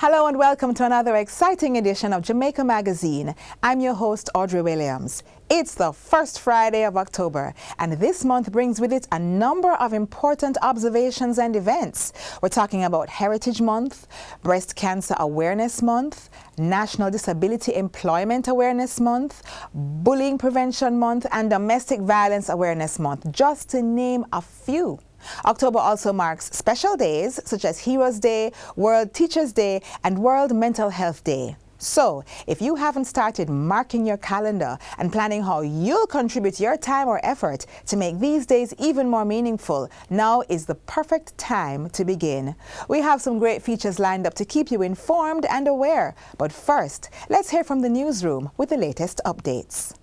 Hello and welcome to another exciting edition of Jamaica Magazine. I'm your host, Audrey Williams. It's the first Friday of October, and this month brings with it a number of important observations and events. We're talking about Heritage Month, Breast Cancer Awareness Month, National Disability Employment Awareness Month, Bullying Prevention Month, and Domestic Violence Awareness Month, just to name a few. October also marks special days such as Heroes Day, World Teachers Day, and World Mental Health Day. So, if you haven't started marking your calendar and planning how you'll contribute your time or effort to make these days even more meaningful, now is the perfect time to begin. We have some great features lined up to keep you informed and aware. But first, let's hear from the newsroom with the latest updates.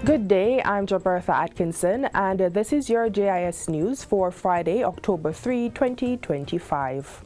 Good day, I'm Jobertha Atkinson, and this is your JIS News for Friday, October 3, 2025.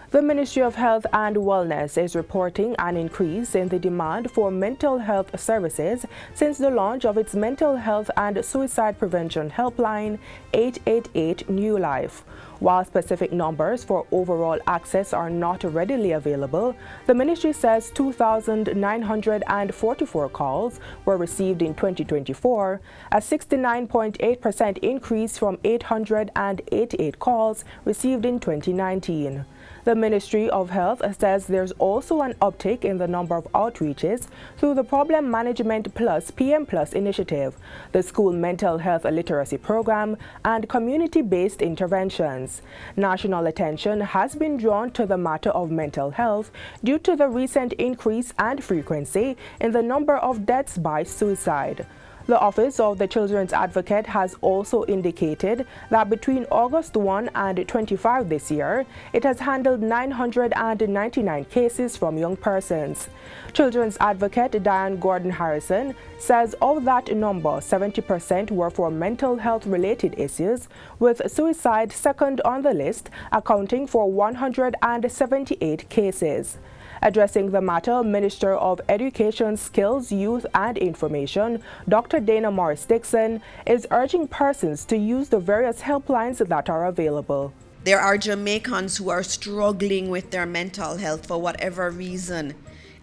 The Ministry of Health and Wellness is reporting an increase in the demand for mental health services since the launch of its Mental Health and Suicide Prevention Helpline 888 New Life. While specific numbers for overall access are not readily available, the ministry says 2,944 calls were received in 2024, a 69.8% increase from 888 calls received in 2019. The Ministry of Health says there's also an uptick in the number of outreaches through the Problem Management Plus PM Plus initiative, the School Mental Health Literacy Program, and community-based interventions. National attention has been drawn to the matter of mental health due to the recent increase and frequency in the number of deaths by suicide. The Office of the Children's Advocate has also indicated that between August 1 and 25 this year, it has handled 999 cases from young persons. Children's Advocate Diane Gordon Harrison says of that number, 70% were for mental health related issues, with suicide second on the list, accounting for 178 cases. Addressing the matter, Minister of Education, Skills, Youth and Information, Dr. Dana Morris-Dixon, is urging persons to use the various helplines that are available. There are Jamaicans who are struggling with their mental health for whatever reason,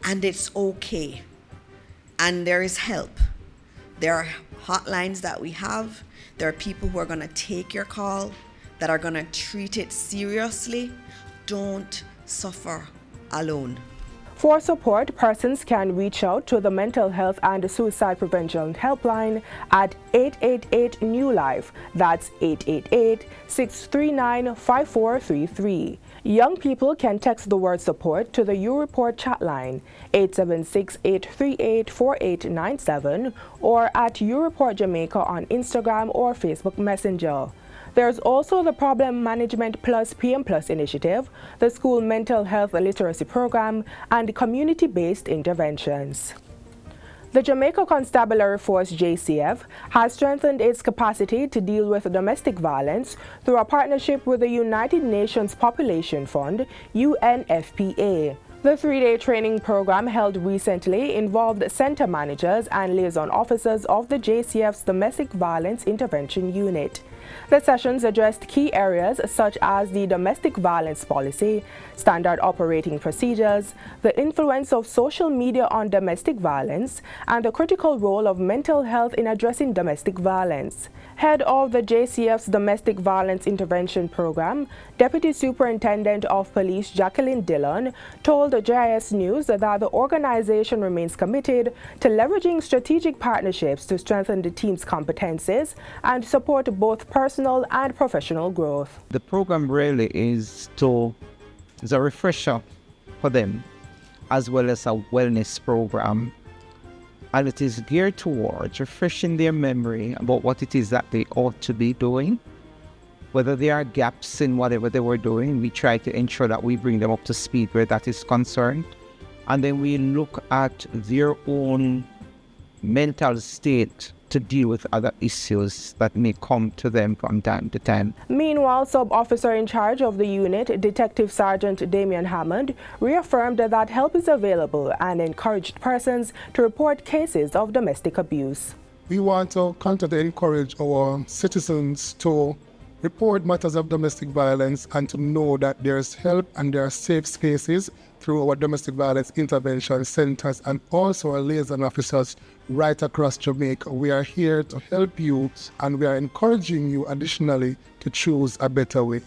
and it's okay. And there is help. There are hotlines that we have. There are people who are going to take your call, that are going to treat it seriously. Don't suffer alone. For support, persons can reach out to the Mental Health and Suicide Prevention Helpline at 888 New Life. That's 888-639-5433. Young people can text the word support to the U-Report chat line 876-838-4897 or at U-Report Jamaica on Instagram or Facebook Messenger. There's also the Problem Management Plus PM Plus initiative, the School Mental Health Literacy Program, and community-based interventions. The Jamaica Constabulary Force JCF has strengthened its capacity to deal with domestic violence through a partnership with the United Nations Population Fund, UNFPA. The three-day training program held recently involved center managers and liaison officers of the JCF's Domestic Violence Intervention Unit. The sessions addressed key areas such as the domestic violence policy, standard operating procedures, the influence of social media on domestic violence, and the critical role of mental health in addressing domestic violence. Head of the JCF's Domestic Violence Intervention Program, Deputy Superintendent of Police Jacqueline Dillon, told JIS News that the organization remains committed to leveraging strategic partnerships to strengthen the team's competencies and support both personal and professional growth. The program really is a refresher for them, as well as a wellness program. And it is geared towards refreshing their memory about what it is that they ought to be doing. Whether there are gaps in whatever they were doing, we try to ensure that we bring them up to speed where that is concerned. And then we look at their own mental state to deal with other issues that may come to them from time to time. Meanwhile, sub-officer in charge of the unit, Detective Sergeant Damian Hammond, reaffirmed that help is available and encouraged persons to report cases of domestic abuse. We want to continue to encourage our citizens to report matters of domestic violence and to know that there's help and there are safe spaces through our domestic violence intervention centers and also our liaison officers right across Jamaica. We are here to help you and we are encouraging you additionally to choose a better way.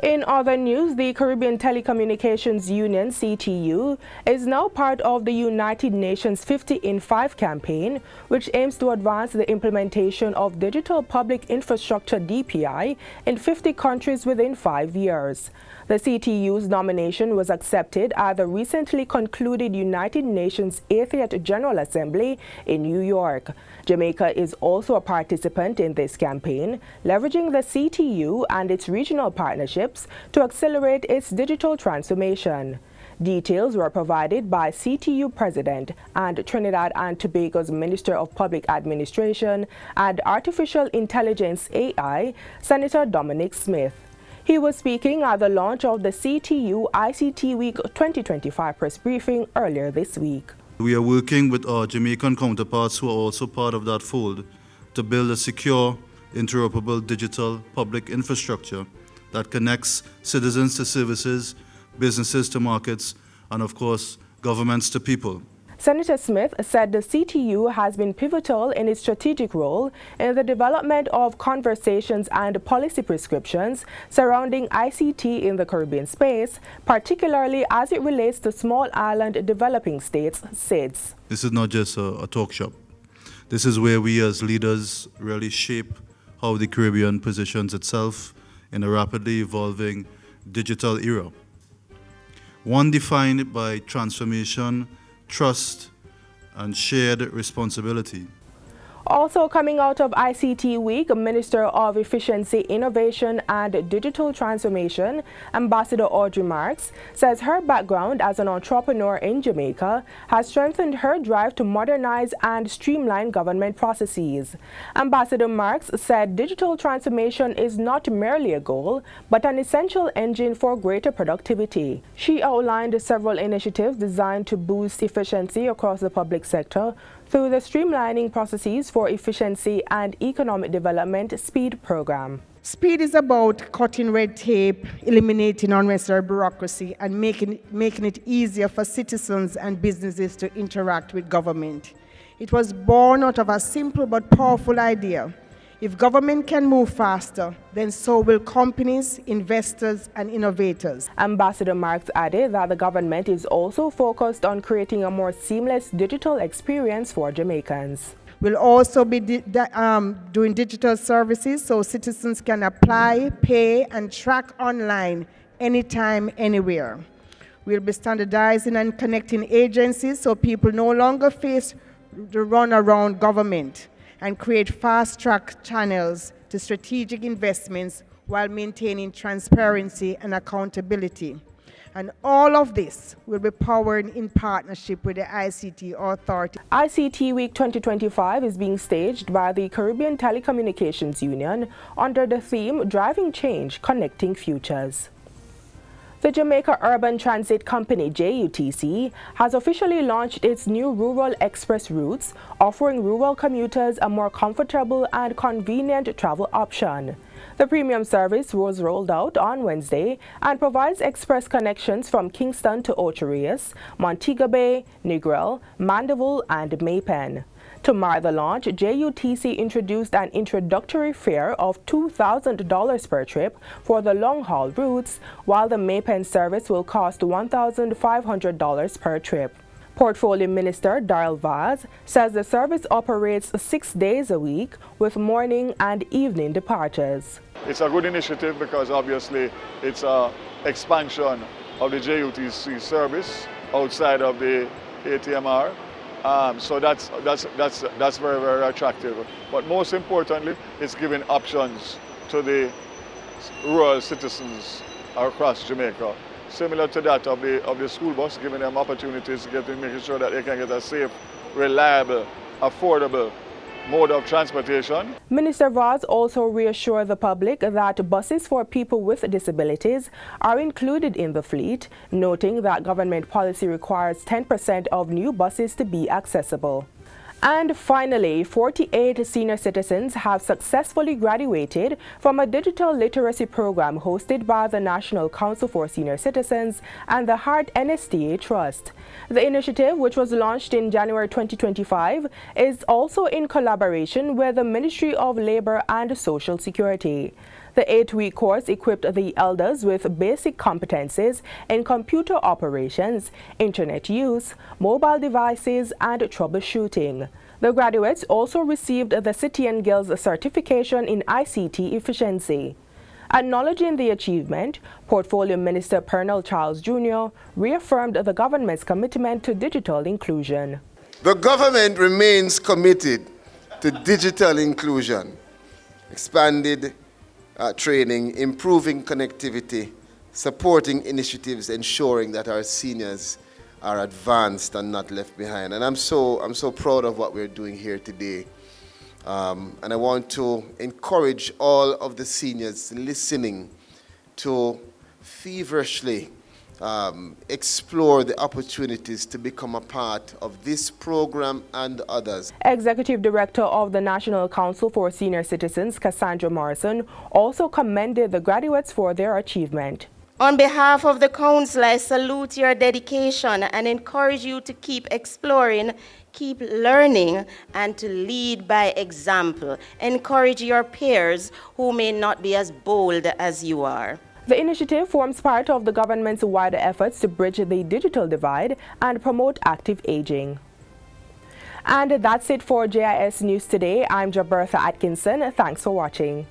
In other news, the Caribbean Telecommunications Union, CTU, is now part of the United Nations 50 in 5 campaign, which aims to advance the implementation of digital public infrastructure DPI in 50 countries within 5 years. The CTU's nomination was accepted at the recently concluded United Nations 80th General Assembly in New York. Jamaica is also a participant in this campaign, leveraging the CTU and its regional partnerships to accelerate its digital transformation. Details were provided by CTU President and Trinidad and Tobago's Minister of Public Administration and Artificial Intelligence AI, Senator Dominic Smith. He was speaking at the launch of the CTU ICT Week 2025 press briefing earlier this week. We are working with our Jamaican counterparts who are also part of that fold to build a secure, interoperable digital public infrastructure that connects citizens to services, businesses to markets, and of course, governments to people. Senator Smith said the CTU has been pivotal in its strategic role in the development of conversations and policy prescriptions surrounding ICT in the Caribbean space, particularly as it relates to small island developing states, SIDS. This is not just a talk shop. This is where we as leaders really shape how the Caribbean positions itself in a rapidly evolving digital era. One defined by transformation, trust, and shared responsibility. Also coming out of ICT Week, Minister of Efficiency, Innovation and Digital Transformation, Ambassador Audrey Marks, says her background as an entrepreneur in Jamaica has strengthened her drive to modernize and streamline government processes. Ambassador Marks said digital transformation is not merely a goal, but an essential engine for greater productivity. She outlined several initiatives designed to boost efficiency across the public sector through the Streamlining Processes for Efficiency and Economic Development SPEED program. SPEED is about cutting red tape, eliminating unnecessary bureaucracy, and making it easier for citizens and businesses to interact with government. It was born out of a simple but powerful idea. If government can move faster, then so will companies, investors, and innovators. Ambassador Marks added that the government is also focused on creating a more seamless digital experience for Jamaicans. We'll also be doing digital services so citizens can apply, pay, and track online anytime, anywhere. We'll be standardizing and connecting agencies so people no longer face the run around government, and create fast-track channels to strategic investments while maintaining transparency and accountability. And all of this will be powered in partnership with the ICT Authority. ICT Week 2025 is being staged by the Caribbean Telecommunications Union under the theme Driving Change, Connecting Futures. The Jamaica Urban Transit Company, JUTC, has officially launched its new Rural Express routes, offering rural commuters a more comfortable and convenient travel option. The premium service was rolled out on Wednesday and provides express connections from Kingston to Ocho Rios, Montego Bay, Negril, Mandeville, and Maypen. To mark the launch, JUTC introduced an introductory fare of $2,000 per trip for the long-haul routes, while the Maypen service will cost $1,500 per trip. Portfolio Minister Darrell Vaz says the service operates 6 days a week with morning and evening departures. It's a good initiative because obviously it's an expansion of the JUTC service outside of the ATMR. So that's very, very attractive. But most importantly, it's giving options to the rural citizens across Jamaica, similar to that of the school bus, giving them opportunities, making sure that they can get a safe, reliable, affordable mode of transportation. Minister Vaz also reassured the public that buses for people with disabilities are included in the fleet, noting that government policy requires 10% of new buses to be accessible. And finally, 48 senior citizens have successfully graduated from a digital literacy program hosted by the National Council for Senior Citizens and the Heart NSTA Trust. The initiative, which was launched in January 2025, is also in collaboration with the Ministry of Labor and Social Security. The 8-week course equipped the elders with basic competencies in computer operations, internet use, mobile devices, and troubleshooting. The graduates also received the City and Guilds certification in ICT efficiency. Acknowledging the achievement, Portfolio Minister Pernell Charles Jr. reaffirmed the government's commitment to digital inclusion. The government remains committed to digital inclusion, expanded training, improving connectivity, supporting initiatives, ensuring that our seniors are advanced and not left behind. And I'm so proud of what we're doing here today. And I want to encourage all of the seniors listening to feverishly explore the opportunities to become a part of this program and others. Executive Director of the National Council for Senior Citizens, Cassandra Morrison, also commended the graduates for their achievement. On behalf of the Council, I salute your dedication and encourage you to keep exploring, keep learning, and to lead by example. Encourage your peers who may not be as bold as you are. The initiative forms part of the government's wider efforts to bridge the digital divide and promote active aging. And that's it for JIS News Today. I'm Jabertha Atkinson. Thanks for watching.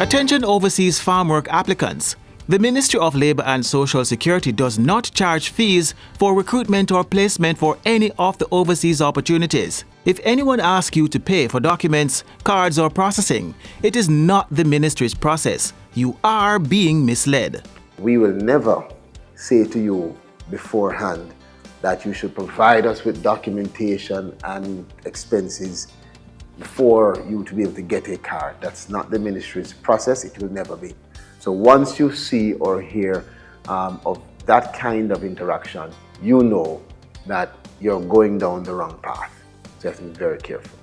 Attention overseas farm work applicants. The Ministry of Labor and Social Security does not charge fees for recruitment or placement for any of the overseas opportunities. If anyone asks you to pay for documents, cards or processing, it is not the ministry's process. You are being misled. We will never say to you beforehand that you should provide us with documentation and expenses for you to be able to get a card. That's not the ministry's process. It will never be. So once you see or hear of that kind of interaction, you know that you're going down the wrong path. So you have to be very careful.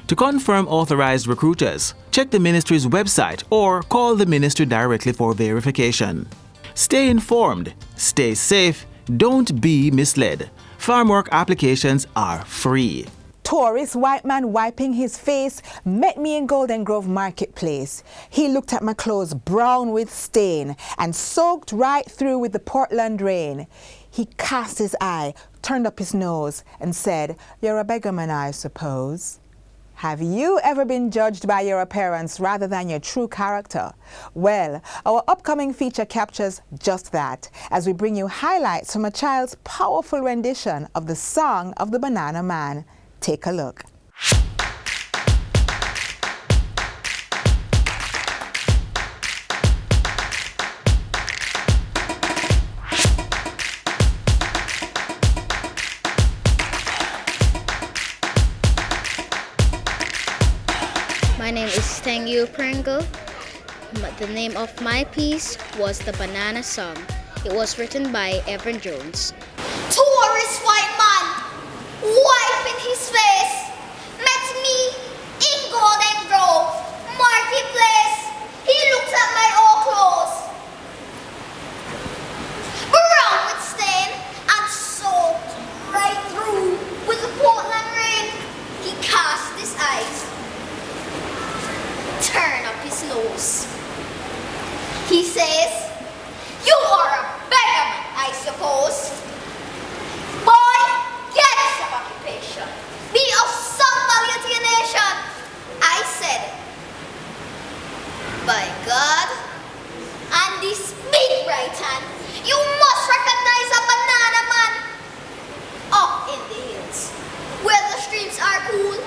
To confirm authorized recruiters, check the ministry's website or call the ministry directly for verification. Stay informed, stay safe, don't be misled. Farm work applications are free. Tourist white man wiping his face met me in Golden Grove Marketplace. He looked at my clothes brown with stain and soaked right through with the Portland rain. He cast his eye, turned up his nose and said, "You're a beggar man, I suppose." Have you ever been judged by your appearance rather than your true character? Well, our upcoming feature captures just that as we bring you highlights from a child's powerful rendition of the Song of the Banana Man. Take a look. My name is Tengyu Pringle. The name of my piece was The Banana Song. It was written by Evan Jones. Tourist white man wiping his face met me in Golden Grove Marketplace. He looked at my old clothes, brown with stain and soaked right through with the Portland rain. He cast his eyes, turned up his nose. He says, "You are a beggar, I suppose. Boy, get some occupation. Be of some value to your nation." I said, "By God, and this big right hand, you must recognize a banana man. Up in the hills, where the streams are cool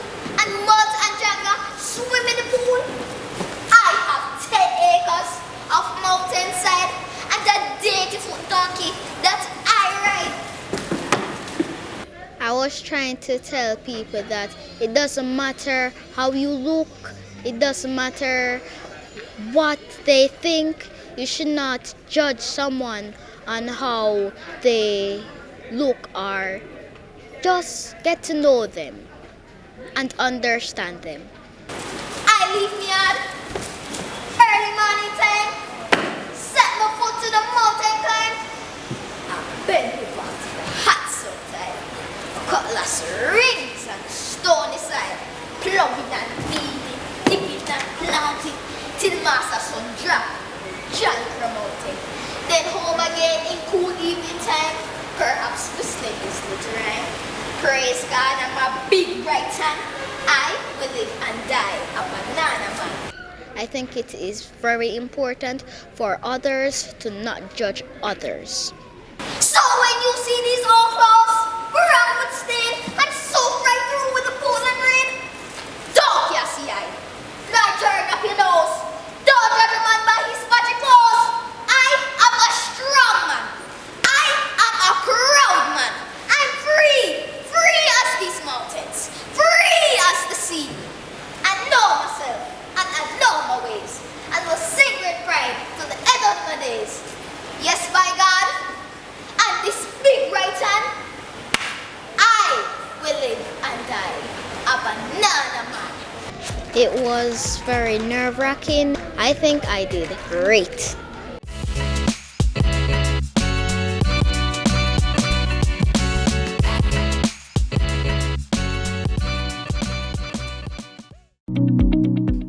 was trying to tell people that it doesn't matter how you look, it doesn't matter what they think. You should not judge someone on how they look, or just get to know them and understand them. I leave me out early morning time, set my foot to the mountain climb, and bend me back to the hot sun time. Cutlass rings and stony side, plugging and beating, dipping and planting, till master sun drop, jolly promoting. Then home again in cool evening time, perhaps whistling this little rhyme. Praise God and my big right hand, I will live and die a banana man. I think it is very important for others to not judge others. So when you see these old clothes, brown with stain, and soaked right through with the pool and rain, don't you see I? Now turn up your nose. Don't judge a man by his magic clothes. I am a strong man. I am a proud man. I'm free. Free as these mountains. Free as the sea. I know myself and I know my ways. And will sing with pride to the end of my days. Yes, by God, and this big right hand, I will live and die a banana man. It was very nerve-wracking. I think I did great.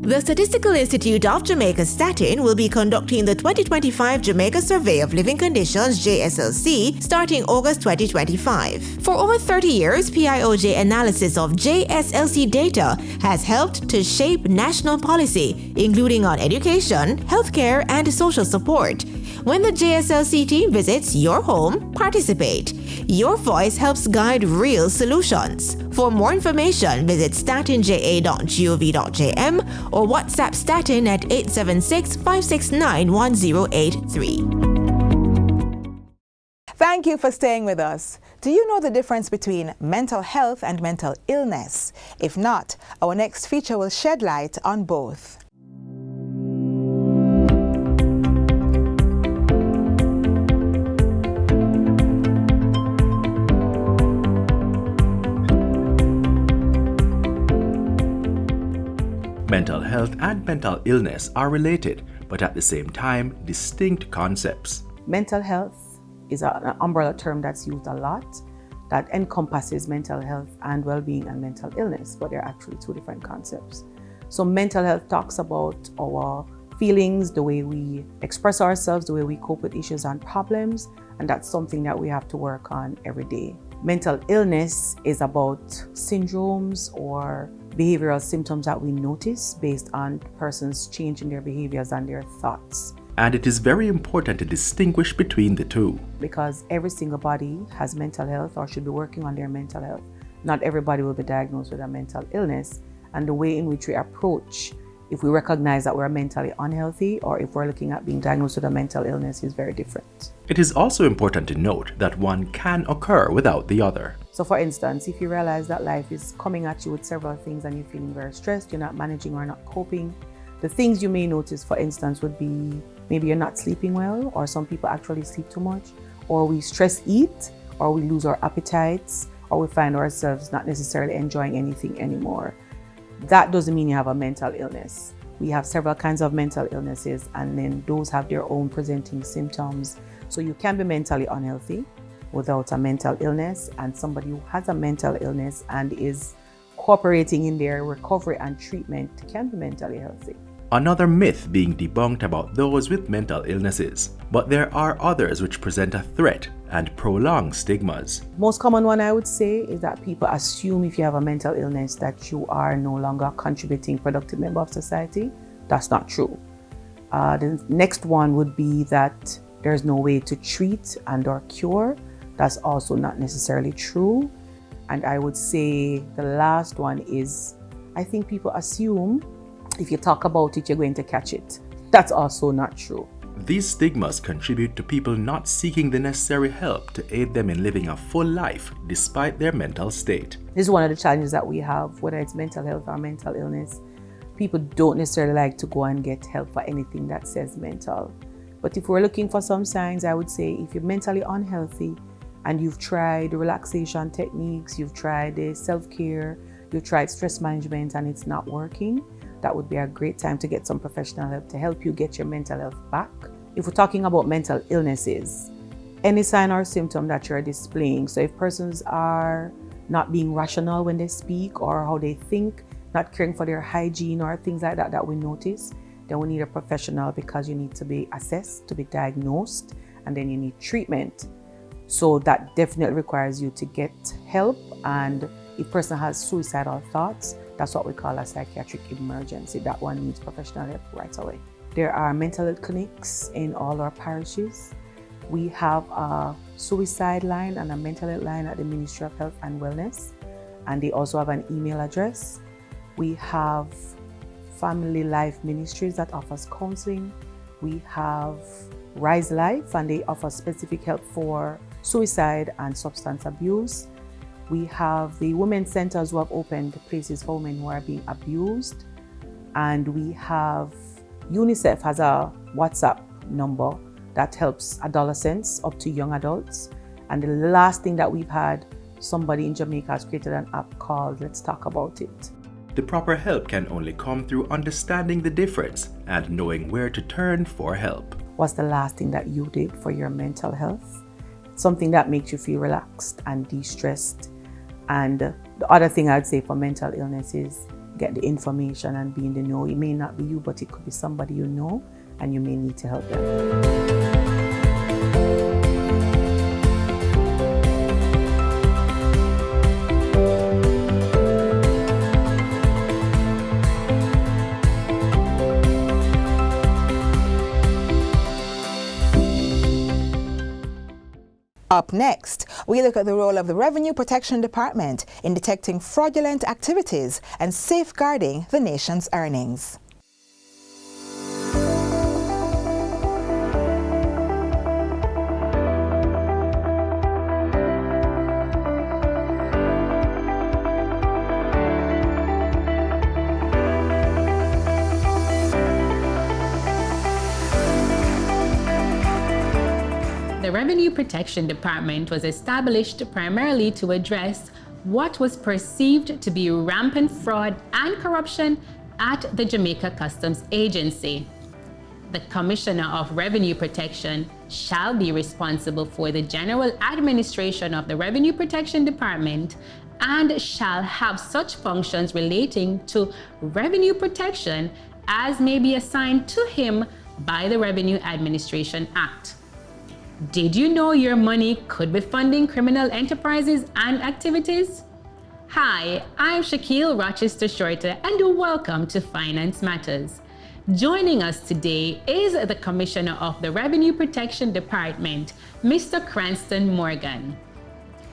The Statistical Institute of Jamaica Statin will be conducting the 2025 Jamaica Survey of Living Conditions JSLC starting August 2025. For over 30 years, PIOJ analysis of JSLC data has helped to shape national policy, including on education, healthcare, and social support. When the JSLC team visits your home, participate. Your voice helps guide real solutions. For more information, visit statinja.gov.jm or WhatsApp Statin at 876-569-1083. Thank you for staying with us. Do you know the difference between mental health and mental illness? If not, our next feature will shed light on both. Mental health and mental illness are related, but at the same time, distinct concepts. Mental health is an umbrella term that's used a lot that encompasses mental health and well-being and mental illness, but they're actually two different concepts. So mental health talks about our feelings, the way we express ourselves, the way we cope with issues and problems, and that's something that we have to work on every day. Mental illness is about syndromes or behavioral symptoms that we notice based on persons changing their behaviors and their thoughts. And it is very important to distinguish between the two. Because every single body has mental health or should be working on their mental health. Not everybody will be diagnosed with a mental illness, and the way in which we approach, if we recognize that we're mentally unhealthy or if we're looking at being diagnosed with a mental illness, is very different. It is also important to note that one can occur without the other. So for instance, if you realize that life is coming at you with several things and you're feeling very stressed, you're not managing or not coping, the things you may notice, for instance, would be maybe you're not sleeping well, or some people actually sleep too much, or we stress eat, or we lose our appetites, or we find ourselves not necessarily enjoying anything anymore. That doesn't mean you have a mental illness. We have several kinds of mental illnesses, and then those have their own presenting symptoms. So you can be mentally unhealthy without a mental illness, and somebody who has a mental illness and is cooperating in their recovery and treatment can be mentally healthy. Another myth being debunked about those with mental illnesses, but there are others which present a threat and prolong stigmas. Most common one I would say is that people assume if you have a mental illness that you are no longer a contributing productive member of society. That's not true. The next one would be that there's no way to treat and or cure. That's also not necessarily true. And I would say the last one is, I think people assume if you talk about it, you're going to catch it. That's also not true. These stigmas contribute to people not seeking the necessary help to aid them in living a full life despite their mental state. This is one of the challenges that we have, whether it's mental health or mental illness. People don't necessarily like to go and get help for anything that says mental. But if we're looking for some signs, I would say if you're mentally unhealthy and you've tried relaxation techniques, you've tried the self-care, you've tried stress management and it's not working, that would be a great time to get some professional help to help you get your mental health back. If we're talking about mental illnesses, any sign or symptom that you're displaying, so if persons are not being rational when they speak or how they think, not caring for their hygiene or things like that we notice, then we need a professional because you need to be assessed, to be diagnosed, and then you need treatment. So that definitely requires you to get help, and if a person has suicidal thoughts, that's what we call a psychiatric emergency. That one needs professional help right away. There are mental health clinics in all our parishes. We have a suicide line and a mental health line at the Ministry of Health and Wellness, and they also have an email address. We have Family Life Ministries that offers counseling. We have Rise Life, and they offer specific help for suicide and substance abuse. We have the women's centers who have opened places for women who are being abused. And we have UNICEF has a WhatsApp number that helps adolescents up to young adults. And the last thing that we've had, somebody in Jamaica has created an app called Let's Talk About It. The proper help can only come through understanding the difference and knowing where to turn for help. What's the last thing that you did for your mental health? Something that makes you feel relaxed and de-stressed. And the other thing I'd say for mental illness is get the information and be in the know. It may not be you, but it could be somebody you know, and you may need to help them. Up next, we look at the role of the Revenue Protection Department in detecting fraudulent activities and safeguarding the nation's earnings. The Revenue Protection Department was established primarily to address what was perceived to be rampant fraud and corruption at the Jamaica Customs Agency. The Commissioner of Revenue Protection shall be responsible for the general administration of the Revenue Protection Department and shall have such functions relating to revenue protection as may be assigned to him by the Revenue Administration Act. Did you know your money could be funding criminal enterprises and activities? Hi, I'm Shaquille Rochester Shorter and welcome to Finance Matters. Joining us today is the Commissioner of the Revenue Protection Department, Mr. Cranston Morgan.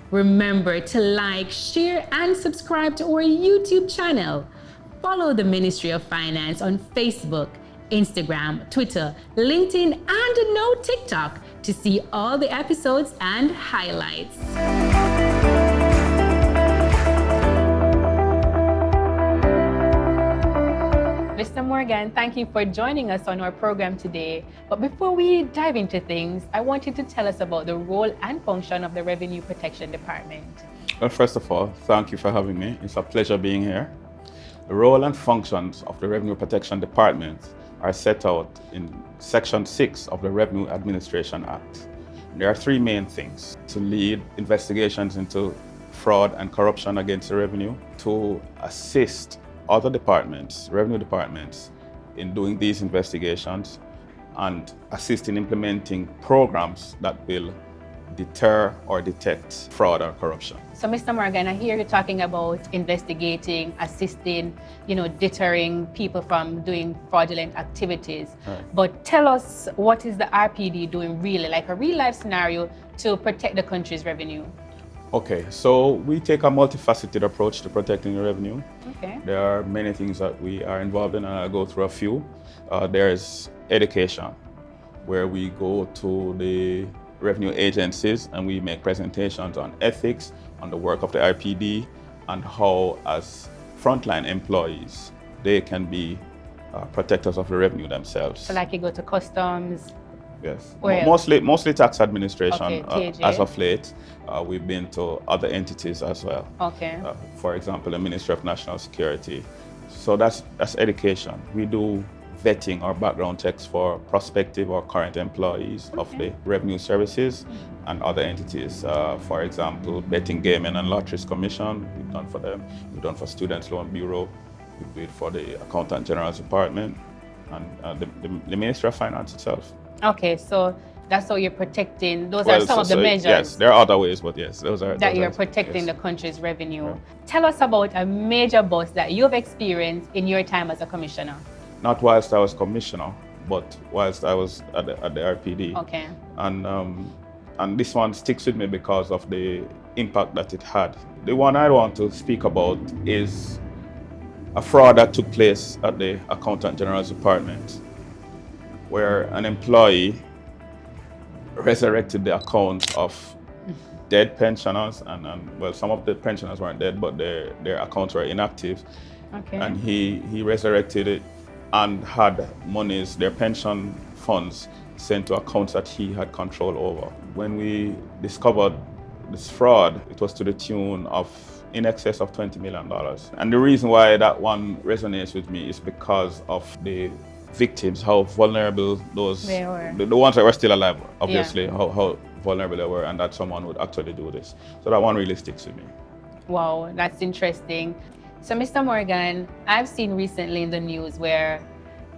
Remember to like, share, and subscribe to our YouTube channel. Follow the Ministry of Finance on Facebook, Instagram, Twitter, LinkedIn, and now TikTok to see all the episodes and highlights. Mr. Morgan, thank you for joining us on our program today. But before we dive into things, I want you to tell us about the role and function of the Revenue Protection Department. Well, first of all, thank you for having me. It's a pleasure being here. The role and functions of the Revenue Protection Department are set out in Section 6 of the Revenue Administration Act. There are three main things: to lead investigations into fraud and corruption against the revenue, to assist other departments, revenue departments, in doing these investigations, and assist in implementing programs that will deter or detect fraud or corruption. So, Mr. Morgan, I hear you talking about investigating, assisting, deterring people from doing fraudulent activities. Right. But tell us, what is the RPD doing really, like a real life scenario, to protect the country's revenue? Okay, so we take a multifaceted approach to protecting the revenue. Okay. There are many things that we are involved in, and I'll go through a few. There's education. where we go to the revenue agencies and we make presentations on ethics, on the work of the RPD, and how as frontline employees, they can be protectors of the revenue themselves. So like you go to customs? Yes, Where mostly tax administration. Okay, as of late. We've been to other entities as well. Okay. For example, the Ministry of National Security. So that's education. We do vetting or background checks for prospective or current employees of the revenue services and other entities. For example, Betting, Gaming and Lotteries Commission, we've done for them. We've done for Students' Loan Bureau. We do it for the Accountant General's Department and the Ministry of Finance itself. Okay, so that's how you're protecting, those are some of the measures. Yes, there are other ways, but yes, those are. That you're protecting the country's revenue. Right. Tell us about a major bust that you've experienced in your time as a commissioner. Not whilst I was commissioner, but whilst I was at the RPD. Okay. And this one sticks with me because of the impact that it had. The one I want to speak about is a fraud that took place at the Accountant General's Department, where an employee resurrected the accounts of dead pensioners, and well, some of the pensioners weren't dead, but their accounts were inactive. Okay. And he resurrected it and had monies, their pension funds, sent to accounts that he had control over. When we discovered this fraud, it was to the tune of in excess of $20 million. And the reason why that one resonates with me is because of the victims, how vulnerable those, the ones that were still alive, obviously, how vulnerable they were, and that someone would actually do this. So that one really sticks with me. Wow, that's interesting. So Mr. Morgan, I've seen recently in the news where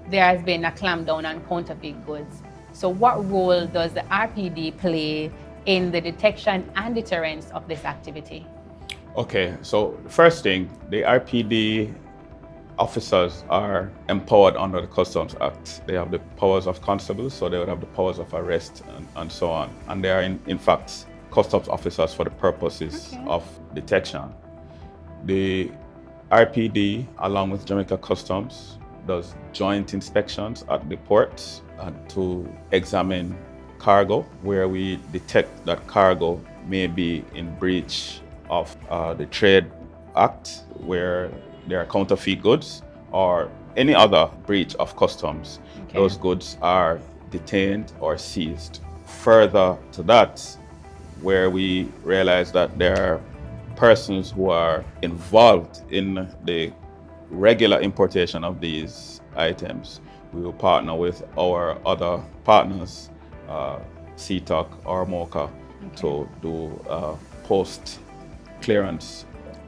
there has been a clampdown on counterfeit goods. So what role does the RPD play in the detection and deterrence of this activity? Okay, so first thing, the RPD officers are empowered under the Customs Act. They have the powers of constables, so they would have the powers of arrest and so on. And they are in fact customs officers for the purposes of detection. The RPD, along with Jamaica Customs, does joint inspections at the ports to examine cargo, where we detect that cargo may be in breach of the Trade Act, where there are counterfeit goods or any other breach of customs. Those goods are detained or seized. Further to that, where we realize that there are persons who are involved in the regular importation of these items, we will partner with our other partners, CTOC or MOCA, to do post-clearance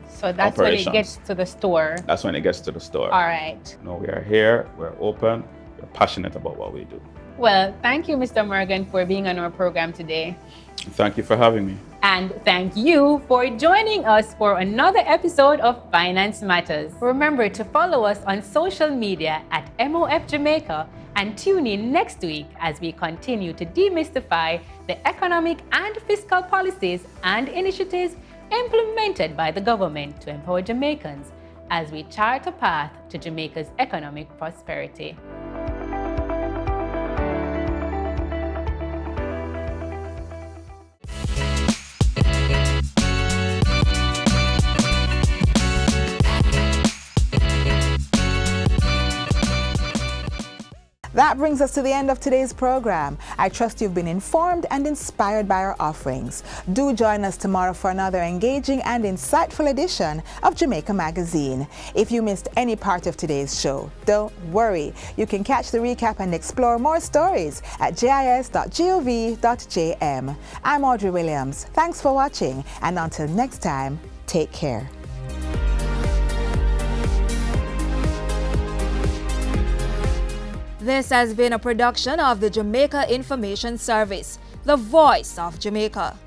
So that's operations. when it gets to the store. That's when it gets to the store. All right. No, we are here, we're open, we're passionate about what we do. Well, thank you, Mr. Morgan, for being on our program today. Thank you for having me. And thank you for joining us for another episode of Finance Matters. Remember to follow us on social media at MOF Jamaica and tune in next week as we continue to demystify the economic and fiscal policies and initiatives implemented by the government to empower Jamaicans as we chart a path to Jamaica's economic prosperity. That brings us to the end of today's program. I trust you've been informed and inspired by our offerings. Do join us tomorrow for another engaging and insightful edition of Jamaica Magazine. If you missed any part of today's show, don't worry. You can catch the recap and explore more stories at jis.gov.jm. I'm Audrey Williams. Thanks for watching, and until next time, take care. This has been a production of the Jamaica Information Service, the voice of Jamaica.